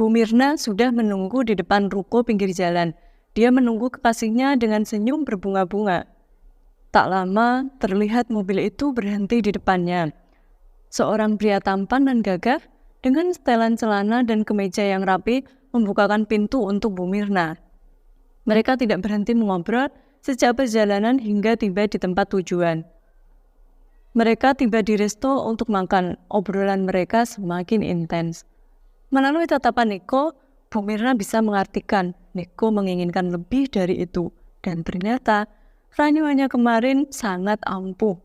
Bu Mirna sudah menunggu di depan ruko pinggir jalan. Dia menunggu kekasihnya dengan senyum berbunga-bunga. Tak lama, terlihat mobil itu berhenti di depannya. Seorang pria tampan dan gagah dengan setelan celana dan kemeja yang rapi membukakan pintu untuk Bu Mirna. Mereka tidak berhenti mengobrol sejak perjalanan hingga tiba di tempat tujuan. Mereka tiba di resto untuk makan. Obrolan mereka semakin intens. Melalui tatapan Niko, Bu Mirna bisa mengartikan Niko menginginkan lebih dari itu. Dan ternyata rayuannya kemarin sangat ampuh.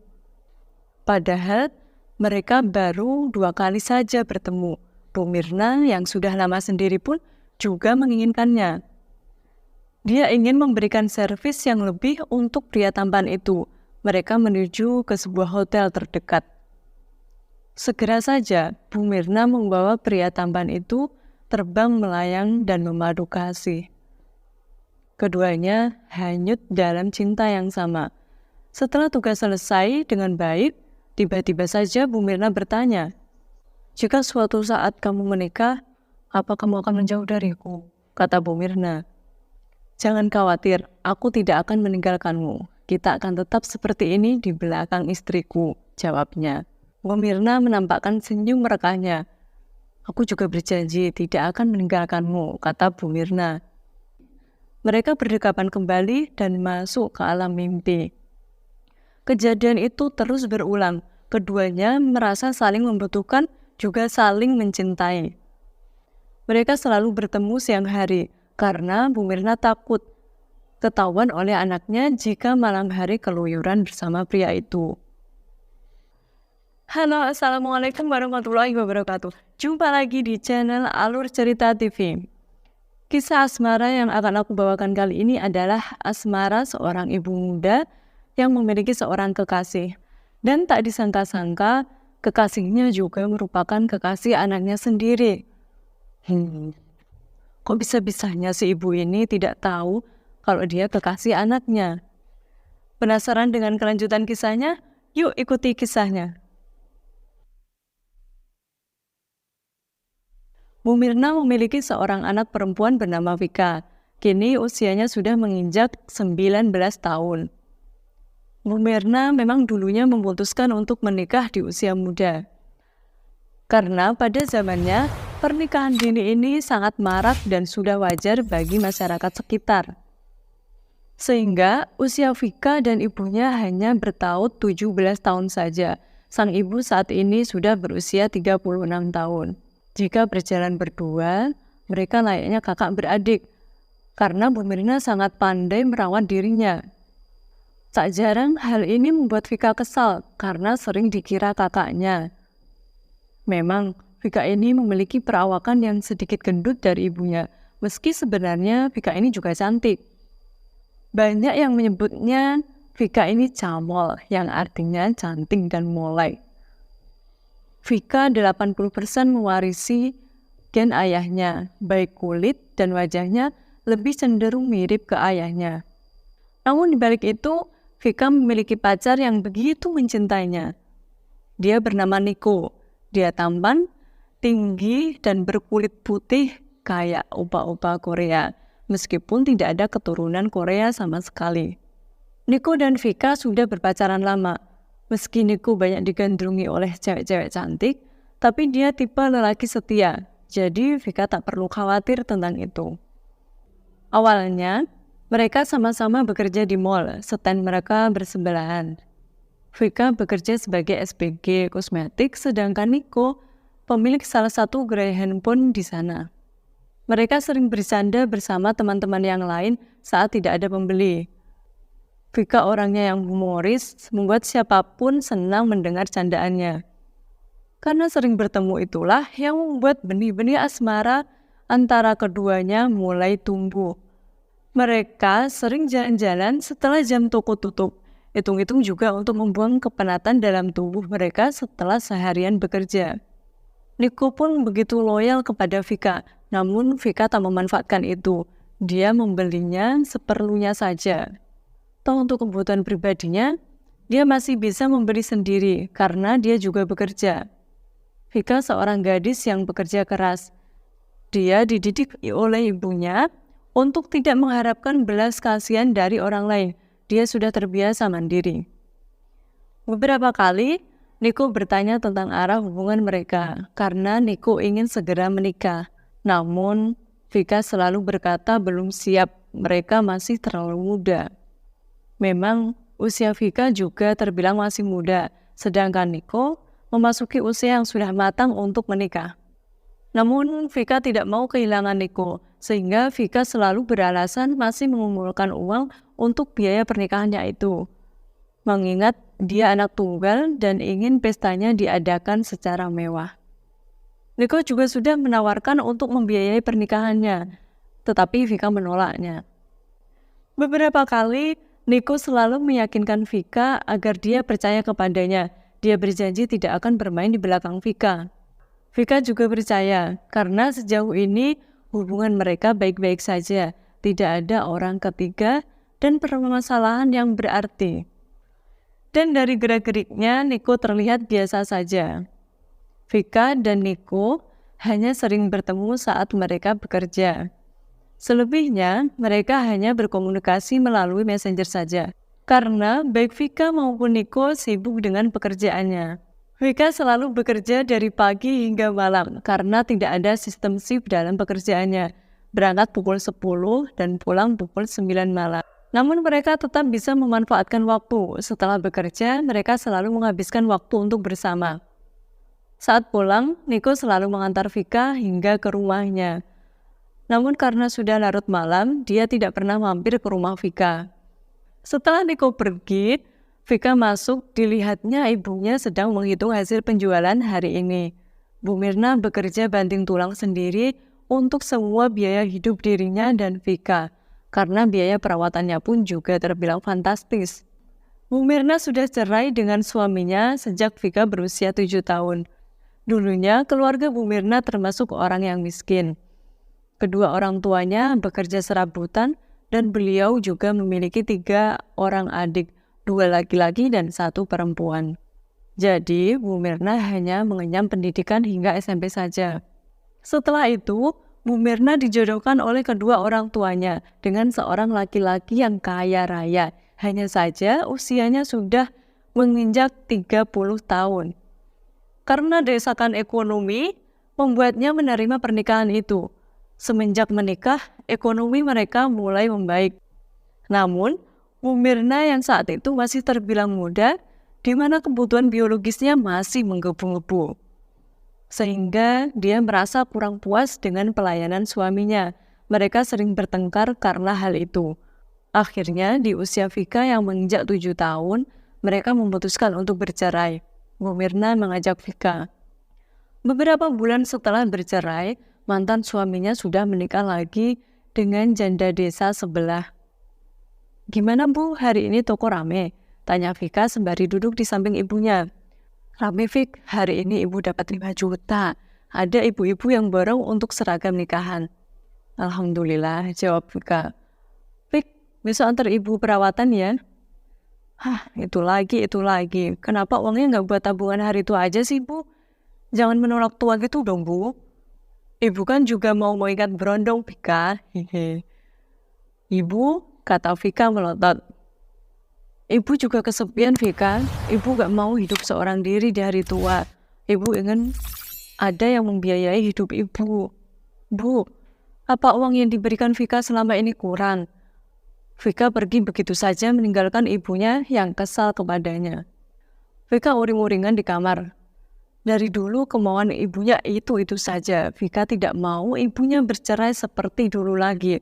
Padahal mereka baru 2 kali saja bertemu. Bu Mirna yang sudah lama sendiri pun juga menginginkannya. Dia ingin memberikan servis yang lebih untuk pria tampan itu. Mereka menuju ke sebuah hotel terdekat. Segera saja, Bu Mirna membawa pria tampan itu terbang melayang dan memadu kasih. Keduanya hanyut dalam cinta yang sama. Setelah tugas selesai dengan baik, tiba-tiba saja Bu Mirna bertanya, "Jika suatu saat kamu menikah, apa kamu akan menjauh dariku?" kata Bu Mirna. "Jangan khawatir, aku tidak akan meninggalkanmu. Kita akan tetap seperti ini di belakang istriku," jawabnya. Bu Mirna menampakkan senyum merekahnya. "Aku juga berjanji tidak akan meninggalkanmu," kata Bu Mirna. Mereka berdekatan kembali dan masuk ke alam mimpi. Kejadian itu terus berulang. Keduanya merasa saling membutuhkan, juga saling mencintai. Mereka selalu bertemu siang hari, karena Bu Mirna takut ketahuan oleh anaknya jika malam hari keluyuran bersama pria itu. Halo, Assalamualaikum warahmatullahi wabarakatuh. Jumpa lagi di channel Alur Cerita TV. Kisah asmara yang akan aku bawakan kali ini adalah asmara seorang ibu muda yang memiliki seorang kekasih. Dan tak disangka-sangka, kekasihnya juga merupakan kekasih anaknya sendiri. Kok bisa-bisanya si ibu ini tidak tahu kalau dia kekasih anaknya? Penasaran dengan kelanjutan kisahnya? Yuk ikuti kisahnya. Bu Mirna memiliki seorang anak perempuan bernama Vika. Kini usianya sudah menginjak 19 tahun. Bu Mirna memang dulunya memutuskan untuk menikah di usia muda. Karena pada zamannya, pernikahan dini ini sangat marak dan sudah wajar bagi masyarakat sekitar. Sehingga usia Vika dan ibunya hanya bertaut 17 tahun saja. Sang ibu saat ini sudah berusia 36 tahun. Jika berjalan berdua, mereka layaknya kakak beradik. Karena Bu Mirna sangat pandai merawat dirinya. Tak jarang hal ini membuat Vika kesal karena sering dikira kakaknya. Memang Vika ini memiliki perawakan yang sedikit gendut dari ibunya, meski sebenarnya Vika ini juga cantik. Banyak yang menyebutnya Vika ini camol, yang artinya cantik dan molek. Vika 80% mewarisi gen ayahnya, baik kulit dan wajahnya lebih cenderung mirip ke ayahnya. Namun dibalik itu, Vika memiliki pacar yang begitu mencintainya. Dia bernama Niko. Dia tampan, tinggi, dan berkulit putih kayak opa-opa Korea, meskipun tidak ada keturunan Korea sama sekali. Niko dan Vika sudah berpacaran lama. Meski Niko banyak digandrungi oleh cewek-cewek cantik, tapi dia tipe lelaki setia, jadi Vika tak perlu khawatir tentang itu. Awalnya, mereka sama-sama bekerja di mall, stand mereka bersebelahan. Vika bekerja sebagai SPG kosmetik, sedangkan Niko pemilik salah satu gerai handphone di sana. Mereka sering bersanda bersama teman-teman yang lain saat tidak ada pembeli. Vika orangnya yang humoris, membuat siapapun senang mendengar candaannya. Karena sering bertemu itulah yang membuat benih-benih asmara antara keduanya mulai tumbuh. Mereka sering jalan-jalan setelah jam toko tutup. Hitung-hitung juga untuk membuang kepenatan dalam tubuh mereka setelah seharian bekerja. Niko pun begitu loyal kepada Vika, namun Vika tak memanfaatkan itu. Dia membelinya seperlunya saja. Toh untuk kebutuhan pribadinya, dia masih bisa membeli sendiri karena dia juga bekerja. Vika seorang gadis yang bekerja keras. Dia dididik oleh ibunya untuk tidak mengharapkan belas kasihan dari orang lain. Dia sudah terbiasa mandiri. Beberapa kali, Niko bertanya tentang arah hubungan mereka karena Niko ingin segera menikah. Namun, Vika selalu berkata belum siap, mereka masih terlalu muda. Memang, usia Vika juga terbilang masih muda, sedangkan Niko memasuki usia yang sudah matang untuk menikah. Namun, Vika tidak mau kehilangan Niko, sehingga Vika selalu beralasan masih mengumpulkan uang untuk biaya pernikahannya itu. Mengingat dia anak tunggal dan ingin pestanya diadakan secara mewah. Niko juga sudah menawarkan untuk membiayai pernikahannya, tetapi Vika menolaknya. Beberapa kali, Niko selalu meyakinkan Vika agar dia percaya kepadanya. Dia berjanji tidak akan bermain di belakang Vika. Vika juga percaya, karena sejauh ini hubungan mereka baik-baik saja, tidak ada orang ketiga dan permasalahan yang berarti. Dan dari gerak-geriknya, Niko terlihat biasa saja. Vika dan Niko hanya sering bertemu saat mereka bekerja. Selebihnya, mereka hanya berkomunikasi melalui messenger saja, karena baik Vika maupun Niko sibuk dengan pekerjaannya. Vika selalu bekerja dari pagi hingga malam karena tidak ada sistem shift dalam pekerjaannya. Berangkat pukul 10 dan pulang pukul 9 malam. Namun mereka tetap bisa memanfaatkan waktu. Setelah bekerja, mereka selalu menghabiskan waktu untuk bersama. Saat pulang, Niko selalu mengantar Vika hingga ke rumahnya. Namun karena sudah larut malam, dia tidak pernah mampir ke rumah Vika. Setelah Niko pergi, Vika masuk, dilihatnya ibunya sedang menghitung hasil penjualan hari ini. Bu Mirna bekerja banting tulang sendiri untuk semua biaya hidup dirinya dan Vika, karena biaya perawatannya pun juga terbilang fantastis. Bu Mirna sudah cerai dengan suaminya sejak Vika berusia 7 tahun. Dulunya, keluarga Bu Mirna termasuk orang yang miskin. Kedua orang tuanya bekerja serabutan dan beliau juga memiliki 3 orang adik, 2 laki-laki dan 1 perempuan. Jadi, Bu Mirna hanya mengenyam pendidikan hingga SMP saja. Setelah itu, Bu Mirna dijodohkan oleh kedua orang tuanya dengan seorang laki-laki yang kaya raya. Hanya saja usianya sudah menginjak 30 tahun. Karena desakan ekonomi, membuatnya menerima pernikahan itu. Semenjak menikah, ekonomi mereka mulai membaik. Namun, Bu Mirna yang saat itu masih terbilang muda, di mana kebutuhan biologisnya masih menggebu-gebu. Sehingga dia merasa kurang puas dengan pelayanan suaminya. Mereka sering bertengkar karena hal itu. Akhirnya, di usia Vika yang menginjak 7 tahun, mereka memutuskan untuk bercerai. Bu Mirna mengajak Vika. Beberapa bulan setelah bercerai, mantan suaminya sudah menikah lagi dengan janda desa sebelah. "Gimana Bu, hari ini toko rame?" tanya Vika sembari duduk di samping ibunya. "Rame Vik, hari ini ibu dapat 5 juta. Ada ibu-ibu yang borong untuk seragam nikahan." "Alhamdulillah," jawab Vika. "Vik, besok antar ibu perawatan ya." "Hah, itu lagi. Kenapa uangnya nggak buat tabungan hari itu aja sih Bu? Jangan menolak tua gitu dong Bu. Ibu kan juga mau ikat berondong Vika." "Hehe." "Ibu," kata Vika melotot. "Ibu juga kesepian Vika. Ibu gak mau hidup seorang diri di hari tua. Ibu ingin ada yang membiayai hidup ibu." "Bu, apa uang yang diberikan Vika selama ini kurang?" Vika pergi begitu saja meninggalkan ibunya yang kesal kepadanya. Vika uring-uringan di kamar. Dari dulu kemauan ibunya itu saja. Vika tidak mau ibunya bercerai seperti dulu lagi.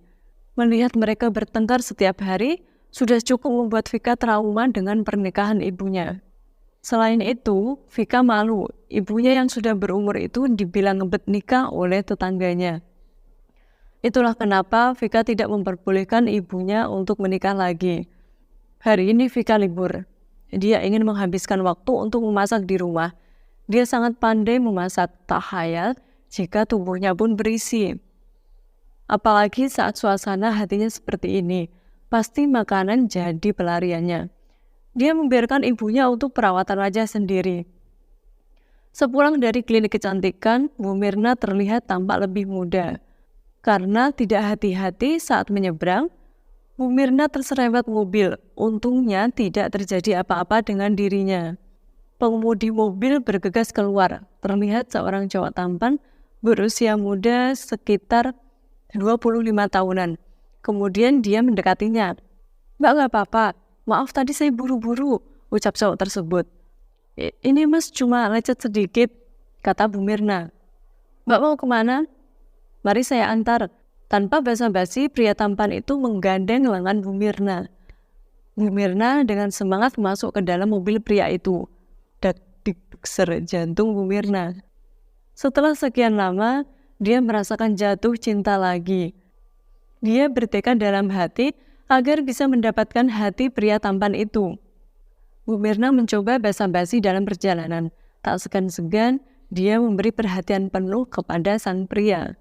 Melihat mereka bertengkar setiap hari, sudah cukup membuat Vika trauma dengan pernikahan ibunya. Selain itu, Vika malu. Ibunya yang sudah berumur itu dibilang ngebet nikah oleh tetangganya. Itulah kenapa Vika tidak memperbolehkan ibunya untuk menikah lagi. Hari ini Vika libur. Dia ingin menghabiskan waktu untuk memasak di rumah. Dia sangat pandai memasak, tak khayal jika tubuhnya pun berisi. Apalagi saat suasana hatinya seperti ini, pasti makanan jadi pelariannya. Dia membiarkan ibunya untuk perawatan wajah sendiri. Sepulang dari klinik kecantikan, Bu Mirna terlihat tampak lebih muda. Karena tidak hati-hati saat menyeberang, Bu Mirna terserempet mobil. Untungnya tidak terjadi apa-apa dengan dirinya. Pengemudi mobil bergegas keluar. Terlihat seorang cowok tampan berusia muda sekitar 25 tahunan. Kemudian dia mendekatinya. "Mbak, nggak apa-apa. Maaf tadi saya buru-buru," ucap cowok tersebut. Ini mas cuma lecet sedikit," kata Bu Mirna. "Mbak mau kemana? Mari saya antar." Tanpa basa-basi, pria tampan itu menggandeng lengan Bu Mirna. Bu Mirna dengan semangat masuk ke dalam mobil pria itu. Dak dikser jantung Bu Mirna. Setelah sekian lama, dia merasakan jatuh cinta lagi. Dia bertekad dalam hati agar bisa mendapatkan hati pria tampan itu. Bu Mirna mencoba basa-basi dalam perjalanan. Tak segan-segan, dia memberi perhatian penuh kepada sang pria.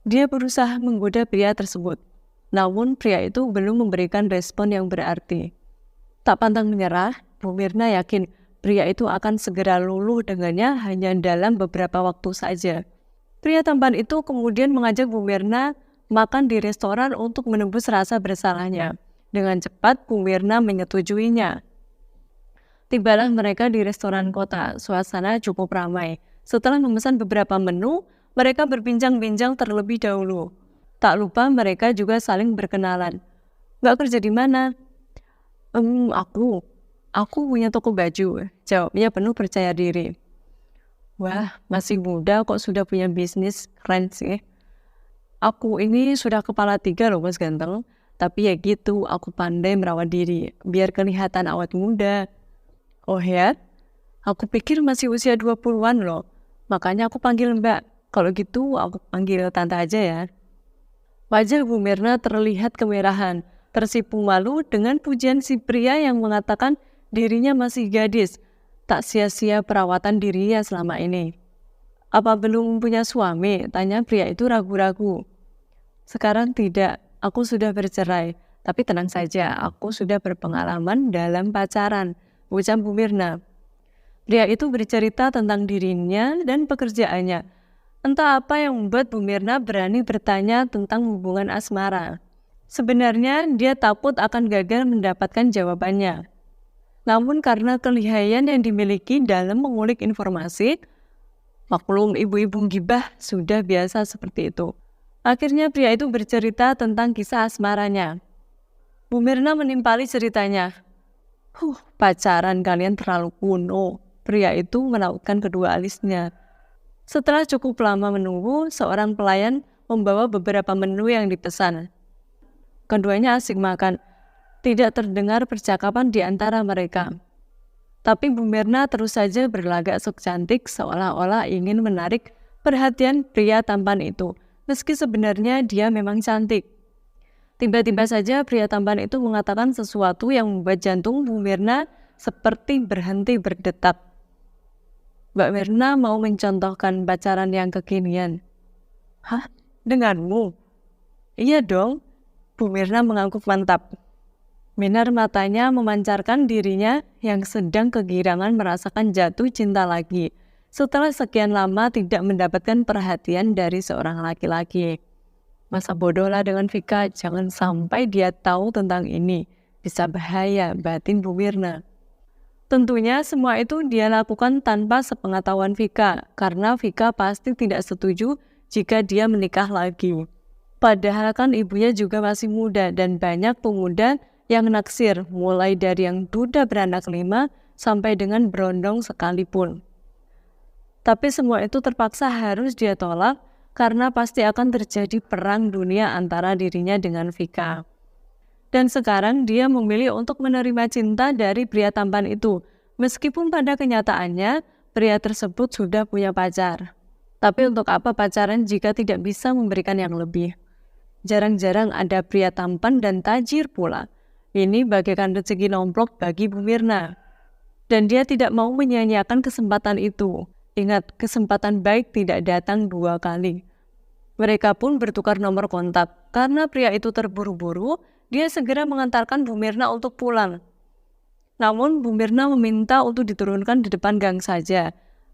Dia berusaha menggoda pria tersebut. Namun pria itu belum memberikan respon yang berarti. Tak pantang menyerah, Bu Mirna yakin pria itu akan segera luluh dengannya hanya dalam beberapa waktu saja. Pria tampan itu kemudian mengajak Bu Mirna makan di restoran untuk menembus rasa bersalahnya. Dengan cepat, Bu Mirna menyetujuinya. Tibalah mereka di restoran kota, suasana cukup ramai. Setelah memesan beberapa menu, mereka berbincang-bincang terlebih dahulu. Tak lupa mereka juga saling berkenalan. "Nggak kerja di mana?" Aku punya toko baju," jawabnya penuh percaya diri. "Wah, masih muda kok sudah punya bisnis, keren sih. Aku ini sudah kepala 3 loh mas ganteng, tapi ya gitu, aku pandai merawat diri, biar kelihatan awet muda." "Oh ya? Aku pikir masih usia 20-an loh. Makanya aku panggil Mbak. Kalau gitu aku panggil Tante aja ya." Wajah Bu Mirna terlihat kemerahan, tersipu malu dengan pujian si pria yang mengatakan dirinya masih gadis. Tak sia-sia perawatan dirinya selama ini. "Apa belum punya suami?" tanya pria itu ragu-ragu. "Sekarang tidak, aku sudah bercerai. Tapi tenang saja, aku sudah berpengalaman dalam pacaran," ucap Bu Mirna. Pria itu bercerita tentang dirinya dan pekerjaannya. Entah apa yang membuat Bu Mirna berani bertanya tentang hubungan asmara. Sebenarnya dia takut akan gagal mendapatkan jawabannya. Namun karena kelihayan yang dimiliki dalam mengulik informasi, maklum ibu-ibu gibah sudah biasa seperti itu. Akhirnya pria itu bercerita tentang kisah asmaranya. Bu Mirna menimpali ceritanya. Pacaran kalian terlalu kuno." Pria itu menautkan kedua alisnya. Setelah cukup lama menunggu, seorang pelayan membawa beberapa menu yang dipesan. Keduanya asik makan. Tidak terdengar percakapan di antara mereka. Tapi Bu Mirna terus saja berlagak sok cantik seolah-olah ingin menarik perhatian pria tampan itu, meski sebenarnya dia memang cantik. Tiba-tiba saja pria tampan itu mengatakan sesuatu yang membuat jantung Bu Mirna seperti berhenti berdetak. "Mbak Mirna mau mencontohkan pacaran yang kekinian." "Hah? Denganmu?" "Iya dong." Bu Mirna mengangguk mantap. Minar matanya memancarkan dirinya yang sedang kegirangan merasakan jatuh cinta lagi. Setelah sekian lama tidak mendapatkan perhatian dari seorang laki-laki. "Masa bodohlah dengan Vika, jangan sampai dia tahu tentang ini. Bisa bahaya," batin Bu Mirna. Tentunya semua itu dia lakukan tanpa sepengetahuan Vika, karena Vika pasti tidak setuju jika dia menikah lagi. Padahal kan ibunya juga masih muda dan banyak pemuda yang naksir, mulai dari yang duda beranak 5 sampai dengan berondong sekalipun. Tapi semua itu terpaksa harus dia tolak, karena pasti akan terjadi perang dunia antara dirinya dengan Vika. Dan sekarang dia memilih untuk menerima cinta dari pria tampan itu, meskipun pada kenyataannya pria tersebut sudah punya pacar. Tapi untuk apa pacaran jika tidak bisa memberikan yang lebih? Jarang-jarang ada pria tampan dan tajir pula. Ini bagaikan rezeki nomplok bagi Bu Mirna. Dan dia tidak mau menyia-nyiakan kesempatan itu. Ingat, kesempatan baik tidak datang 2 kali. Mereka pun bertukar nomor kontak. Karena pria itu terburu-buru, dia segera mengantarkan Bu Mirna untuk pulang. Namun Bu Mirna meminta untuk diturunkan di depan gang saja.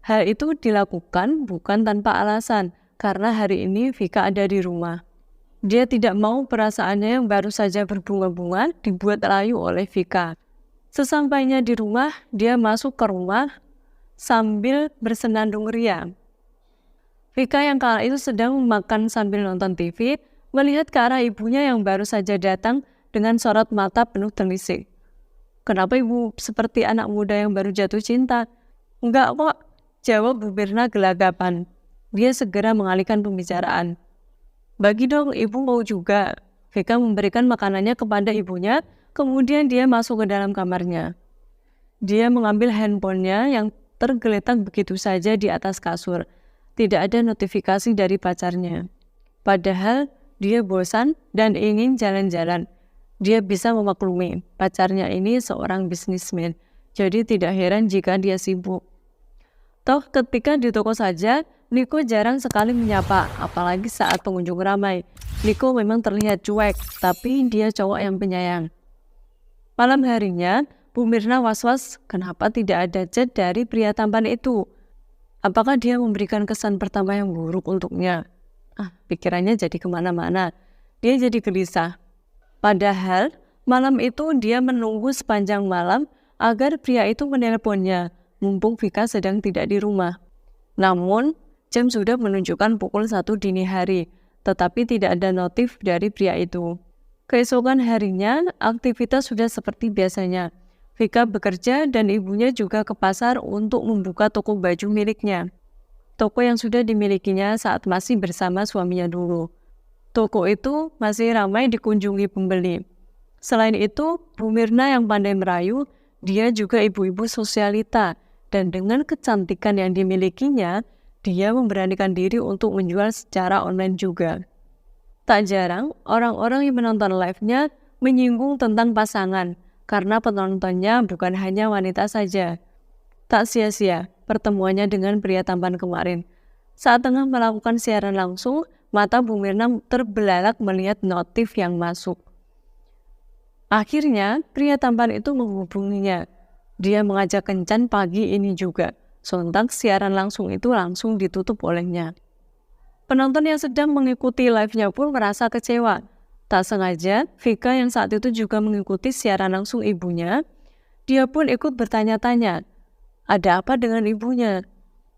Hal itu dilakukan bukan tanpa alasan, karena hari ini Vika ada di rumah. Dia tidak mau perasaannya yang baru saja berbunga-bunga dibuat layu oleh Vika. Sesampainya di rumah, dia masuk ke rumah sambil bersenandung ria. Vika yang kala itu sedang makan sambil nonton TV, melihat ke arah ibunya yang baru saja datang dengan sorot mata penuh telisik. "Kenapa ibu seperti anak muda yang baru jatuh cinta?" "Enggak kok," jawab Bu Mirna gelagapan. Dia segera mengalihkan pembicaraan. "Bagi dong, ibu mau juga." Vika memberikan makanannya kepada ibunya, kemudian dia masuk ke dalam kamarnya. Dia mengambil handphonenya yang tergeletak begitu saja di atas kasur. Tidak ada notifikasi dari pacarnya. Padahal dia bosan dan ingin jalan-jalan. Dia bisa memaklumi, pacarnya ini seorang bisnismen, jadi tidak heran jika dia sibuk. Toh ketika di toko saja, Niko jarang sekali menyapa, apalagi saat pengunjung ramai. Niko memang terlihat cuek, tapi dia cowok yang penyayang. Malam harinya, Bu Mirna was-was kenapa tidak ada chat dari pria tampan itu. Apakah dia memberikan kesan pertama yang buruk untuknya? Pikirannya jadi kemana-mana. Dia jadi gelisah. Padahal malam itu dia menunggu sepanjang malam agar pria itu menelponnya, mumpung Vika sedang tidak di rumah. Namun, jam sudah menunjukkan pukul 1 dini hari, tetapi tidak ada notif dari pria itu. Keesokan harinya, aktivitas sudah seperti biasanya. Vika bekerja dan ibunya juga ke pasar untuk membuka toko baju miliknya. Toko yang sudah dimilikinya saat masih bersama suaminya dulu. Toko itu masih ramai dikunjungi pembeli. Selain itu, Bu Mirna yang pandai merayu, dia juga ibu-ibu sosialita. Dan dengan kecantikan yang dimilikinya, dia memberanikan diri untuk menjual secara online juga. Tak jarang, orang-orang yang menonton live-nya menyinggung tentang pasangan, karena penontonnya bukan hanya wanita saja. Tak sia-sia pertemuannya dengan pria tampan kemarin. Saat tengah melakukan siaran langsung, mata Bu Mirna terbelalak melihat notif yang masuk. Akhirnya, pria tampan itu menghubunginya. Dia mengajak kencan pagi ini juga. Sontak siaran langsung itu langsung ditutup olehnya. Penonton yang sedang mengikuti live-nya pun merasa kecewa. Tak sengaja, Vika yang saat itu juga mengikuti siaran langsung ibunya, dia pun ikut bertanya-tanya, ada apa dengan ibunya?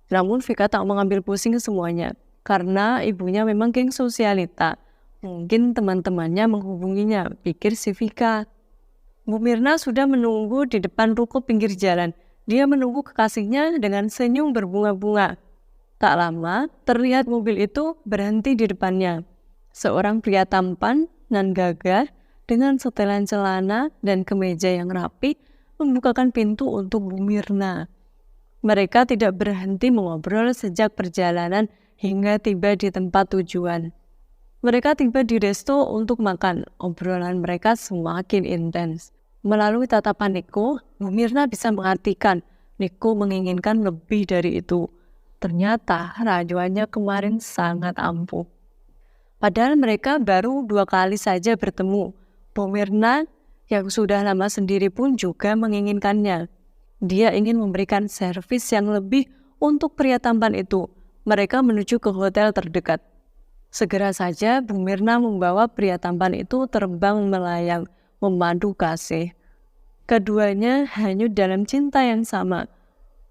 Namun Vika tak mengambil pusing semuanya, karena ibunya memang geng sosialita. Mungkin teman-temannya menghubunginya, pikir si Vika. Bu Mirna sudah menunggu di depan ruko pinggir jalan. Dia menunggu kekasihnya dengan senyum berbunga-bunga. Tak lama, terlihat mobil itu berhenti di depannya. Seorang pria tampan nan gagah dengan setelan celana dan kemeja yang rapi membukakan pintu untuk Bu Mirna. Mereka tidak berhenti mengobrol sejak perjalanan hingga tiba di tempat tujuan. Mereka tiba di resto untuk makan. Obrolan mereka semakin intens. Melalui tatapan Niko, Bu Mirna bisa mengartikan Niko menginginkan lebih dari itu. Ternyata rayuannya kemarin sangat ampuh. Padahal mereka baru 2 kali saja bertemu. Bu Mirna yang sudah lama sendiri pun juga menginginkannya. Dia ingin memberikan servis yang lebih untuk pria tampan itu. Mereka menuju ke hotel terdekat. Segera saja Bu Mirna membawa pria tampan itu terbang melayang, memandu kasih. Keduanya hanyut dalam cinta yang sama.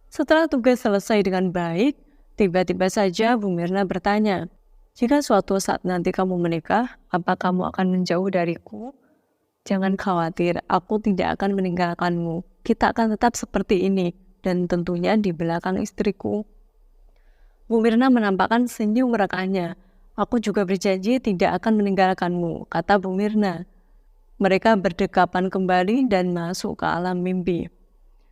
Setelah tugas selesai dengan baik, tiba-tiba saja Bu Mirna bertanya, "Jika suatu saat nanti kamu menikah, apa kamu akan menjauh dariku? Jangan khawatir, aku tidak akan meninggalkanmu. Kita akan tetap seperti ini, dan tentunya di belakang istriku." Bu Mirna menampakkan senyum rekannya. "Aku juga berjanji tidak akan meninggalkanmu," kata Bu Mirna. Mereka berdekapan kembali dan masuk ke alam mimpi.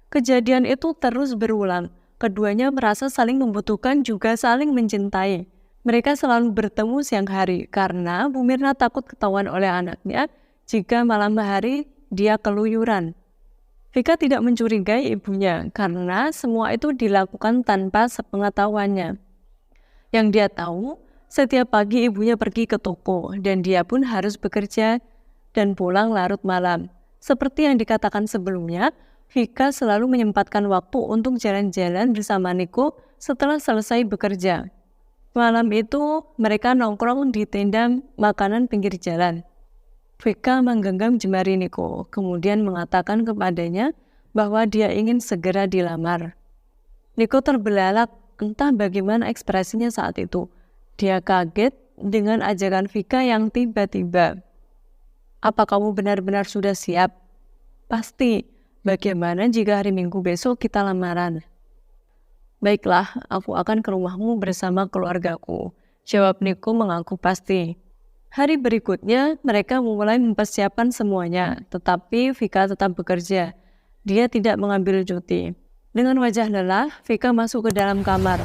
Kejadian itu terus berulang. Keduanya merasa saling membutuhkan juga saling mencintai. Mereka selalu bertemu siang hari karena Bu Mirna takut ketahuan oleh anaknya jika malam hari dia keluyuran. Vika tidak mencurigai ibunya karena semua itu dilakukan tanpa sepengetahuannya. Yang dia tahu, setiap pagi ibunya pergi ke toko dan dia pun harus bekerja dan pulang larut malam. Seperti yang dikatakan sebelumnya, Vika selalu menyempatkan waktu untuk jalan-jalan bersama Niko setelah selesai bekerja. Malam itu, mereka nongkrong di tenda makanan pinggir jalan. Vika menggenggam jemari Niko, kemudian mengatakan kepadanya bahwa dia ingin segera dilamar. Niko terbelalak, entah bagaimana ekspresinya saat itu. Dia kaget dengan ajakan Vika yang tiba-tiba. "Apa kamu benar-benar sudah siap?" "Pasti. Bagaimana jika hari Minggu besok kita lamaran?" "Baiklah, aku akan ke rumahmu bersama keluargaku," jawab Niko mengaku pasti. Hari berikutnya, mereka mulai mempersiapkan semuanya, tetapi Vika tetap bekerja. Dia tidak mengambil cuti. Dengan wajah lelah, Vika masuk ke dalam kamar.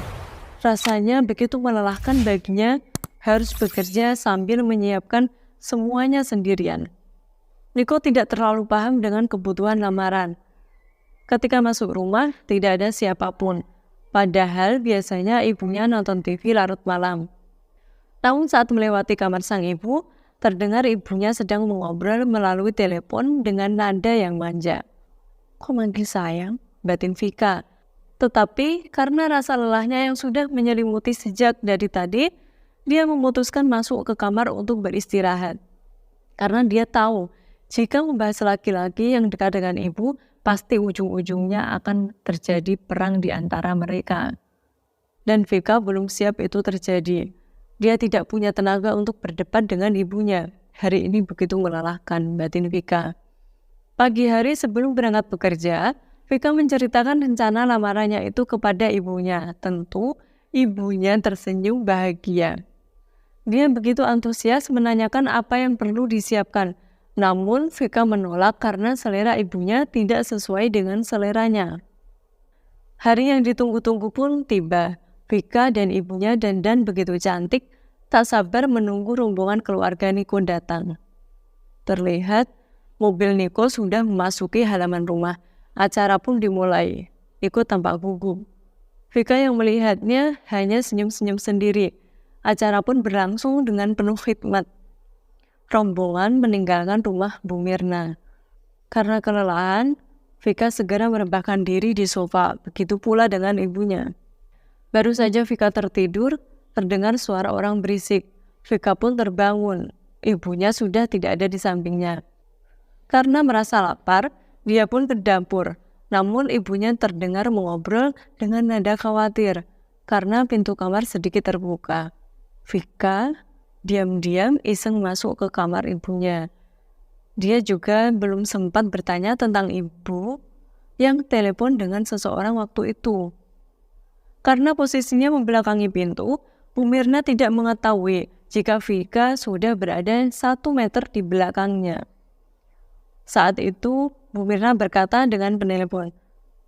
Rasanya begitu melelahkan baginya harus bekerja sambil menyiapkan semuanya sendirian. Niko tidak terlalu paham dengan kebutuhan lamaran. Ketika masuk rumah, tidak ada siapapun. Padahal biasanya ibunya nonton TV larut malam. Namun saat melewati kamar sang ibu, terdengar ibunya sedang mengobrol melalui telepon dengan nada yang manja. "Kok manggil sayang?" batin Vika. Tetapi karena rasa lelahnya yang sudah menyelimuti sejak dari tadi, dia memutuskan masuk ke kamar untuk beristirahat. Karena dia tahu, jika membahas laki-laki yang dekat dengan ibu, pasti ujung-ujungnya akan terjadi perang di antara mereka. Dan Vika belum siap itu terjadi. Dia tidak punya tenaga untuk berdebat dengan ibunya. Hari ini begitu melelahkan, batin Vika. Pagi hari sebelum berangkat bekerja, Vika menceritakan rencana lamarannya itu kepada ibunya. Tentu, ibunya tersenyum bahagia. Dia begitu antusias menanyakan apa yang perlu disiapkan. Namun, Vika menolak karena selera ibunya tidak sesuai dengan seleranya. Hari yang ditunggu-tunggu pun tiba. Vika dan ibunya dandan begitu cantik, tak sabar menunggu rombongan keluarga Niko datang. Terlihat, mobil Niko sudah memasuki halaman rumah. Acara pun dimulai. Niko tampak gugup. Vika yang melihatnya hanya senyum-senyum sendiri. Acara pun berlangsung dengan penuh khidmat. Rombongan meninggalkan rumah Bu Mirna. Karena kelelahan, Vika segera merebahkan diri di sofa, begitu pula dengan ibunya. Baru saja Vika tertidur, terdengar suara orang berisik. Vika pun terbangun. Ibunya sudah tidak ada di sampingnya. Karena merasa lapar, dia pun ke dapur. Namun ibunya terdengar mengobrol dengan nada khawatir karena pintu kamar sedikit terbuka. Vika diam-diam iseng masuk ke kamar ibunya. Dia juga belum sempat bertanya tentang ibu yang telepon dengan seseorang waktu itu. Karena posisinya membelakangi pintu, Bu Mirna tidak mengetahui jika Vika sudah berada 1 meter di belakangnya. Saat itu, Bu Mirna berkata dengan penelepon,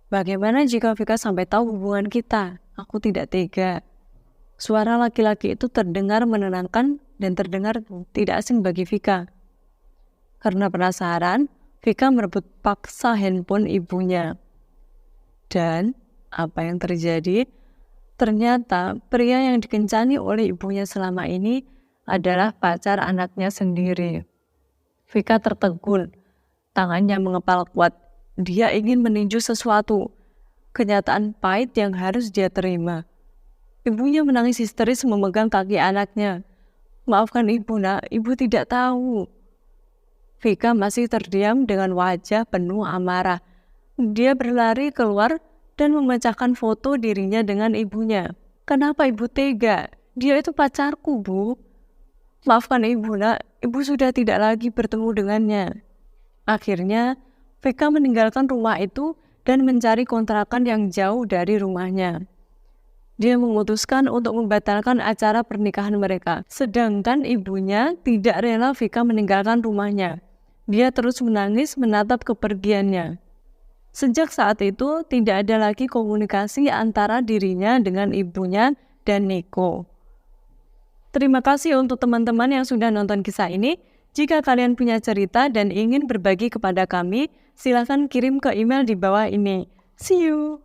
"Bagaimana jika Vika sampai tahu hubungan kita? Aku tidak tega." Suara laki-laki itu terdengar menenangkan dan terdengar tidak asing bagi Vika. Karena penasaran, Vika merebut paksa handphone ibunya. Dan apa yang terjadi? Ternyata pria yang dikencani oleh ibunya selama ini adalah pacar anaknya sendiri. Vika tertegun, tangannya mengepal kuat. Dia ingin meninju sesuatu, kenyataan pahit yang harus dia terima. Ibunya menangis histeris memegang kaki anaknya. "Maafkan ibu, nak, ibu tidak tahu." Vika masih terdiam dengan wajah penuh amarah. Dia berlari keluar dan memecahkan foto dirinya dengan ibunya. "Kenapa ibu tega? Dia itu pacarku, Bu." "Maafkan ibu, nak, ibu sudah tidak lagi bertemu dengannya." Akhirnya, Vika meninggalkan rumah itu dan mencari kontrakan yang jauh dari rumahnya. Dia memutuskan untuk membatalkan acara pernikahan mereka. Sedangkan ibunya tidak rela Vika meninggalkan rumahnya. Dia terus menangis menatap kepergiannya. Sejak saat itu, tidak ada lagi komunikasi antara dirinya dengan ibunya dan Niko. Terima kasih untuk teman-teman yang sudah nonton kisah ini. Jika kalian punya cerita dan ingin berbagi kepada kami, silakan kirim ke email di bawah ini. See you!